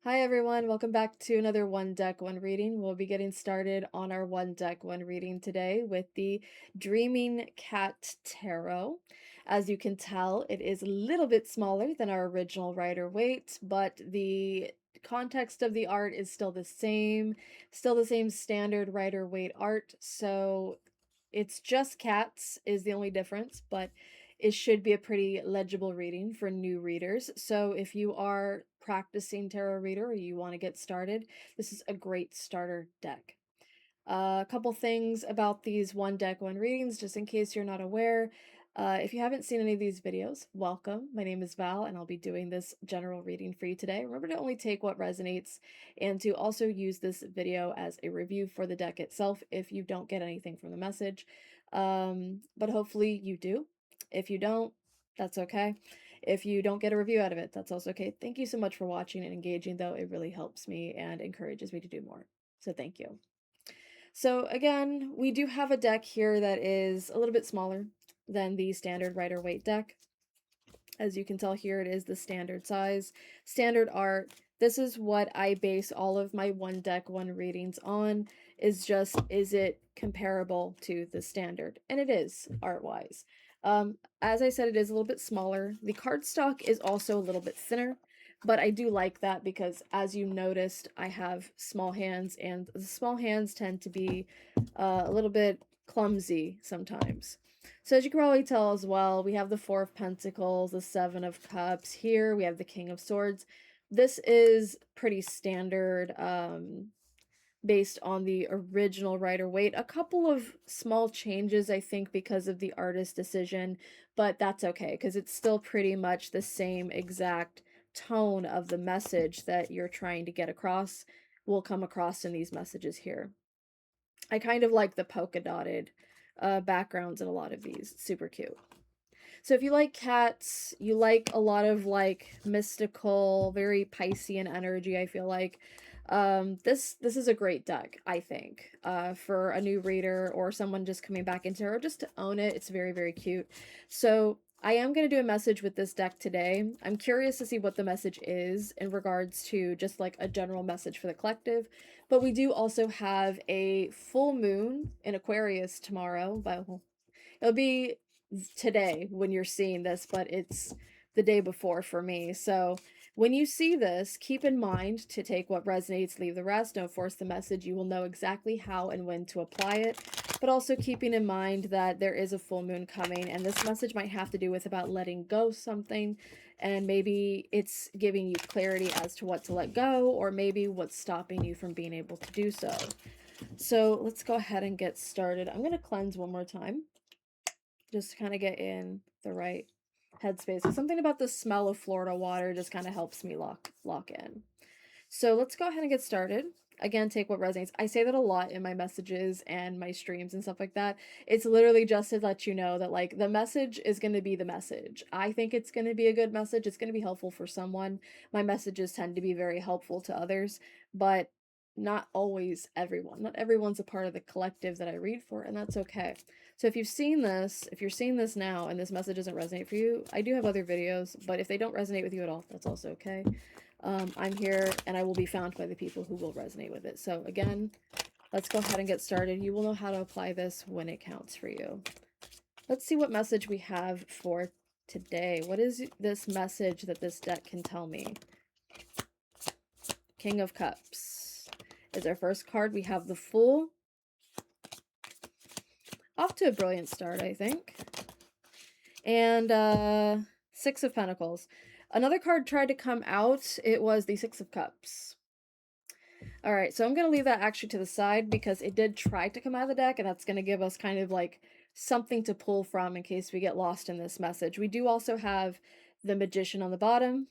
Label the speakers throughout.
Speaker 1: Hi everyone, welcome back to another One Deck One reading. We'll be getting started on our One Deck One reading today with the Dreaming Cat Tarot. As you can tell, it is a little bit smaller than our original Rider-Waite, but the context of the art is still the same standard Rider-Waite art. So it's just cats is the only difference, but it should be a pretty legible reading for new readers. So if you are practicing tarot reader or you want to get started, this is a great starter deck. A couple things about these one deck, one readings, just in case you're not aware. If you haven't seen any of these videos, welcome. My name is Val, and I'll be doing this general reading for you today. Remember to only take what resonates and to also use this video as a review for the deck itself if you don't get anything from the message. But hopefully you do. If you don't, that's okay. If you don't get a review out of it, that's also okay. Thank you so much for watching and engaging, though. It really helps me and encourages me to do more. So thank you. So again, we do have a deck here that is a little bit smaller than the standard Rider-Waite deck. As you can tell here, it is the standard size, standard art. This is what I base all of my one deck, one readings on, is it comparable to the standard? And it is, art-wise. As I said, it is a little bit smaller. The cardstock is also a little bit thinner, but I do like that because, as you noticed, I have small hands, and the small hands tend to be a little bit clumsy sometimes. So as you can probably tell as well, we have the Four of Pentacles, the Seven of Cups. Here we have the King of Swords. This is pretty standard, based on the original Rider-Waite. A couple of small changes, I think, because of the artist's decision, but that's okay, because it's still pretty much the same exact tone of the message that you're trying to get across will come across in these messages here. I kind of like the polka dotted backgrounds in a lot of these. Super cute. So if you like cats, you like a lot of like mystical, very Piscean energy, I feel like. This is a great deck, I think, for a new reader or someone just coming back into it or just to own it. It's very, very cute. So I am going to do a message with this deck today. I'm curious to see what the message is in regards to just like a general message for the collective. But we do also have a full moon in Aquarius tomorrow. Well, it'll be today when you're seeing this, but it's the day before for me. So when you see this, keep in mind to take what resonates, leave the rest. Don't force the message. You will know exactly how and when to apply it. But also keeping in mind that there is a full moon coming, and this message might have to do with about letting go something, and maybe it's giving you clarity as to what to let go, or maybe what's stopping you from being able to do so. So let's go ahead and get started. I'm going to cleanse one more time just to kind of get in the right headspace. Something about the smell of Florida water just kind of helps me lock in. So let's go ahead and get started. Again, take what resonates. I say that a lot in my messages and my streams and stuff like that. It's literally just to let you know that like the message is going to be the message. I think it's going to be a good message. It's going to be helpful for someone. My messages tend to be very helpful to others, but not always everyone. Not everyone's a part of the collective that I read for, and that's okay. So if you've seen this, if you're seeing this now and this message doesn't resonate for you, I do have other videos, but if they don't resonate with you at all, that's also okay. I'm here and I will be found by the people who will resonate with it. So again, let's go ahead and get started. You will know how to apply this when it counts for you. Let's see what message we have for today. What is this message that this deck can tell me? King of Cups is our first card. We have the Fool. Off to a brilliant start, I think. And Six of Pentacles. Another card tried to come out. It was the Six of Cups. All right, so I'm going to leave that actually to the side because it did try to come out of the deck, and that's going to give us kind of like something to pull from in case we get lost in this message. We do also have the Magician on the bottom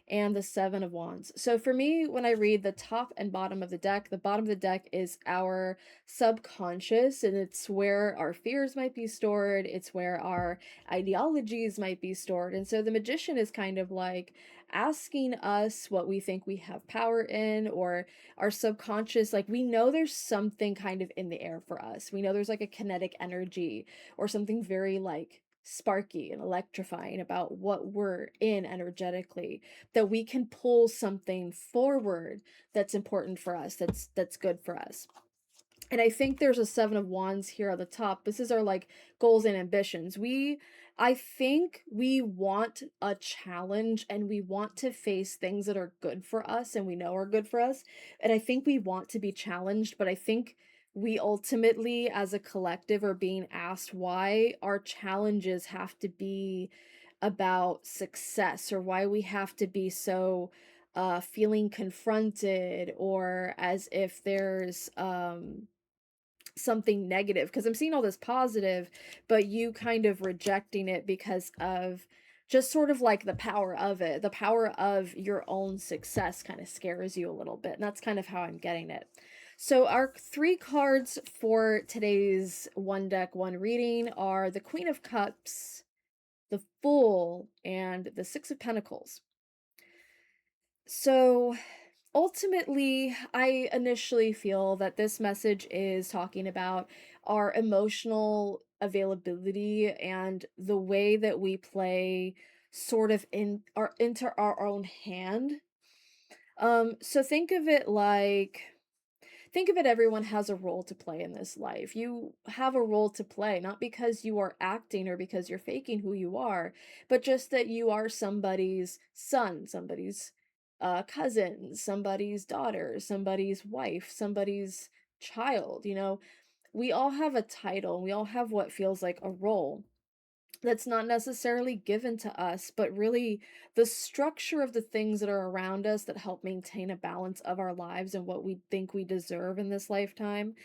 Speaker 1: and the Seven of Wands. So for me, when I read the top and bottom of the deck, the bottom of the deck is our subconscious, and it's where our fears might be stored. It's where our ideologies might be stored. And so the Magician is kind of like asking us what we think we have power in, or our subconscious, like we know there's something kind of in the air for us. We know there's like a kinetic energy or something very like sparky and electrifying about what we're in energetically, that we can pull something forward that's important for us, that's good for us. And I think there's a 7 of wands here at the top. This is our, like, goals and ambitions. I think we want a challenge and we want to face things that are good for us and we know are good for us. And I think we want to be challenged, but I think we ultimately, as a collective, are being asked why our challenges have to be about success, or why we have to be so feeling confronted, or as if there's something negative, because I'm seeing all this positive, but you kind of rejecting it because of just sort of like the power of it. The power of your own success kind of scares you a little bit. And that's kind of how I'm getting it. So, our three cards for today's one deck, one reading are the Queen of Cups, the Fool, and the Six of Pentacles. So, ultimately, I initially feel that this message is talking about our emotional availability and the way that we play sort of into our own hand. So think of it, everyone has a role to play in this life. You have a role to play, not because you are acting or because you're faking who you are, but just that you are somebody's son, somebody's cousin, somebody's daughter, somebody's wife, somebody's child. We all have a title, and we all have what feels like a role that's not necessarily given to us, but really the structure of the things that are around us that help maintain a balance of our lives and what we think we deserve in this lifetime.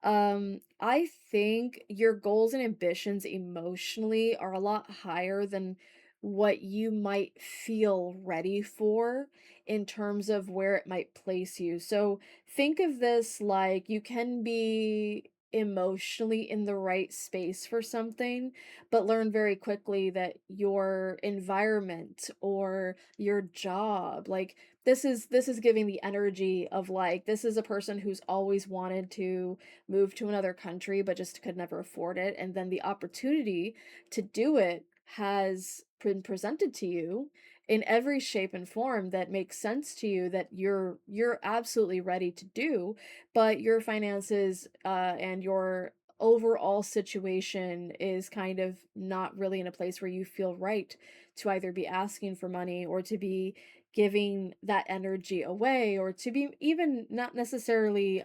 Speaker 1: I think your goals and ambitions emotionally are a lot higher than what you might feel ready for in terms of where it might place you. So think of this like you can be emotionally in the right space for something, but learn very quickly that your environment or your job, like, this is giving the energy of, like, this is a person who's always wanted to move to another country but just could never afford it, and then the opportunity to do it has been presented to you in every shape and form that makes sense to you, that you're absolutely ready to do, but your finances and your overall situation is kind of not really in a place where you feel right to either be asking for money or to be giving that energy away, or to be even not necessarily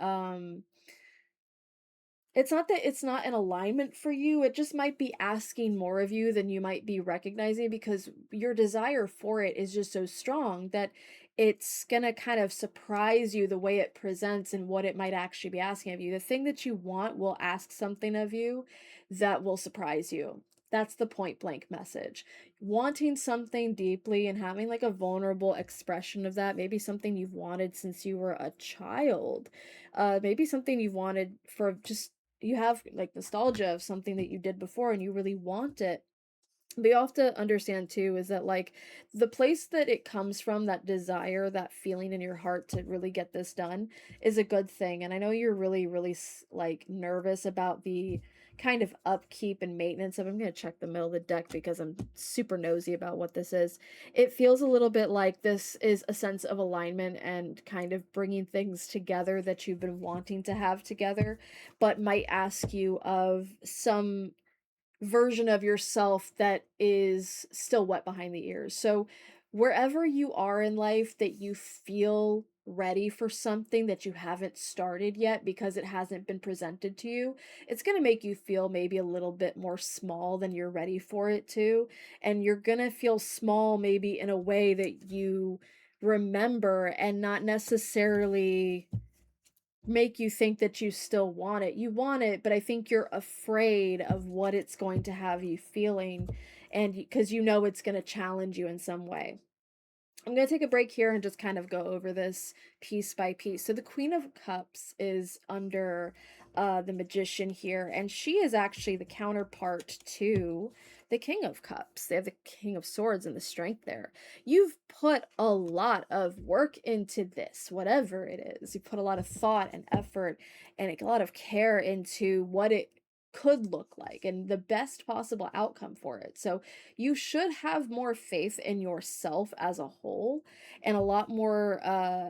Speaker 1: it's not that it's not in alignment for you, it just might be asking more of you than you might be recognizing, because your desire for it is just so strong that it's gonna kind of surprise you the way it presents and what it might actually be asking of you. The thing that you want will ask something of you that will surprise you. That's the point blank message. Wanting something deeply and having like a vulnerable expression of that, maybe something you've wanted since you were a child, maybe something you've wanted for just you have like nostalgia of something that you did before and you really want it. But you have to understand too is that, like, the place that it comes from, that desire, that feeling in your heart to really get this done, is a good thing. And I know you're really, really like nervous about the kind of upkeep and maintenance of. I'm gonna check the middle of the deck because I'm super nosy about what this is. It feels a little bit like this is a sense of alignment and kind of bringing things together that you've been wanting to have together, but might ask you of some version of yourself that is still wet behind the ears. So, wherever you are in life that you feel ready for something that you haven't started yet because it hasn't been presented to you, it's going to make you feel maybe a little bit more small than you're ready for it to. And you're going to feel small maybe in a way that you remember, and not necessarily make you think that you still want it. You want it, but I think you're afraid of what it's going to have you feeling, and because you know it's going to challenge you in some way. I'm going to take a break here and just kind of go over this piece by piece. So the Queen of Cups is under the Magician here, and she is actually the counterpart to the King of Cups. They have the King of Swords and the Strength there. You've put a lot of work into this, whatever it is. You put a lot of thought and effort and a lot of care into what it could look like and the best possible outcome for it. So you should have more faith in yourself as a whole and a lot more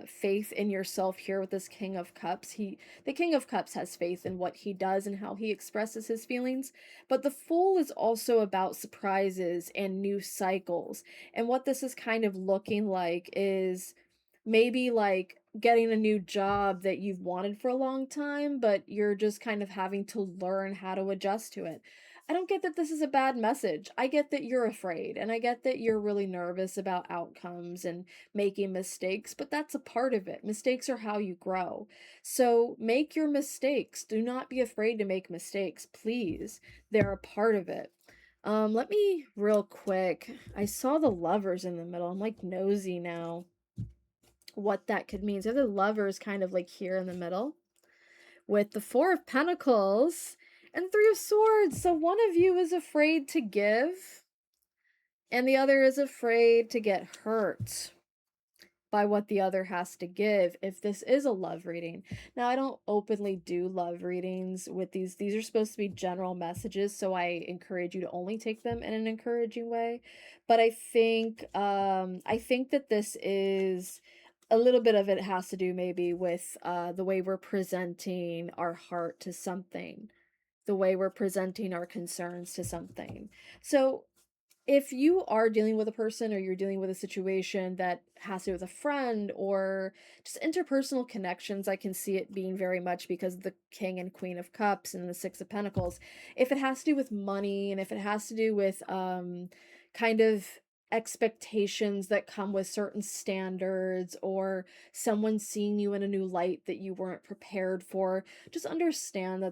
Speaker 1: faith in yourself here with this King of Cups. The King of Cups has faith in what he does and how he expresses his feelings, but the Fool is also about surprises and new cycles. And what this is kind of looking like is maybe like getting a new job that you've wanted for a long time, but you're just kind of having to learn how to adjust to it. I don't get that this is a bad message. I get that you're afraid and I get that you're really nervous about outcomes and making mistakes, but that's a part of it. Mistakes are how you grow. So make your mistakes. Do not be afraid to make mistakes, please. They're a part of it. Let me real quick. I saw the lovers in the middle. I'm like nosy now what that could mean. So the lovers kind of like here in the middle with the Four of Pentacles and Three of Swords. So one of you is afraid to give and the other is afraid to get hurt by what the other has to give if this is a love reading. Now, I don't openly do love readings with these. These are supposed to be general messages, so I encourage you to only take them in an encouraging way. But I think that this is a little bit of it has to do maybe with the way we're presenting our heart to something, the way we're presenting our concerns to something. So if you are dealing with a person or you're dealing with a situation that has to do with a friend or just interpersonal connections, I can see it being very much because of the King and Queen of Cups and the Six of Pentacles. If it has to do with money and if it has to do with kind of expectations that come with certain standards or someone seeing you in a new light that you weren't prepared for, just understand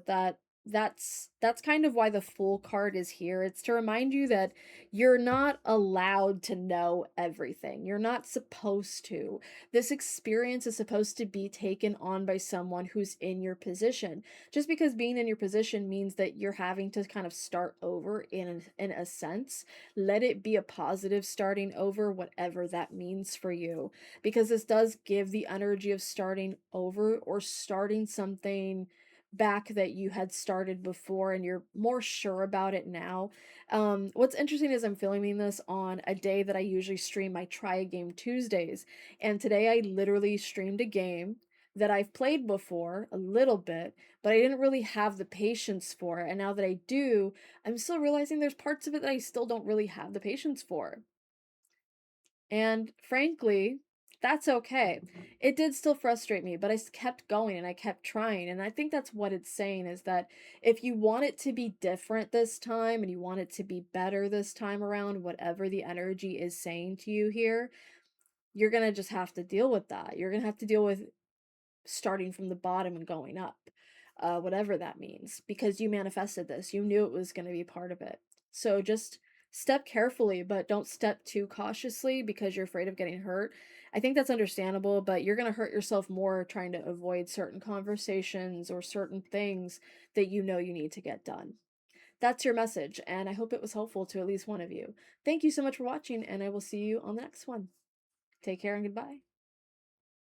Speaker 1: that's kind of why the Fool card is here. It's to remind you that you're not allowed to know everything. You're not supposed to. This experience is supposed to be taken on by someone who's in your position. Just because being in your position means that you're having to kind of start over in a sense, let it be a positive starting over, whatever that means for you. Because this does give the energy of starting over or starting something back that you had started before and you're more sure about it now. What's interesting is I'm filming this on a day that I usually stream my Try a Game Tuesdays, and today I literally streamed a game that I've played before a little bit, but I didn't really have the patience for it. And now that I do, I'm still realizing there's parts of it that I still don't really have the patience for. And frankly, that's okay. It did still frustrate me, but I kept going and I kept trying. And I think that's what it's saying is that if you want it to be different this time and you want it to be better this time around, whatever the energy is saying to you here, you're going to just have to deal with that. You're going to have to deal with starting from the bottom and going up, whatever that means, because you manifested this. You knew it was going to be part of it. So just step carefully, but don't step too cautiously because you're afraid of getting hurt. I think that's understandable, but you're going to hurt yourself more trying to avoid certain conversations or certain things that you know you need to get done. That's your message, and I hope it was helpful to at least one of you. Thank you so much for watching, and I will see you on the next one. Take care and goodbye.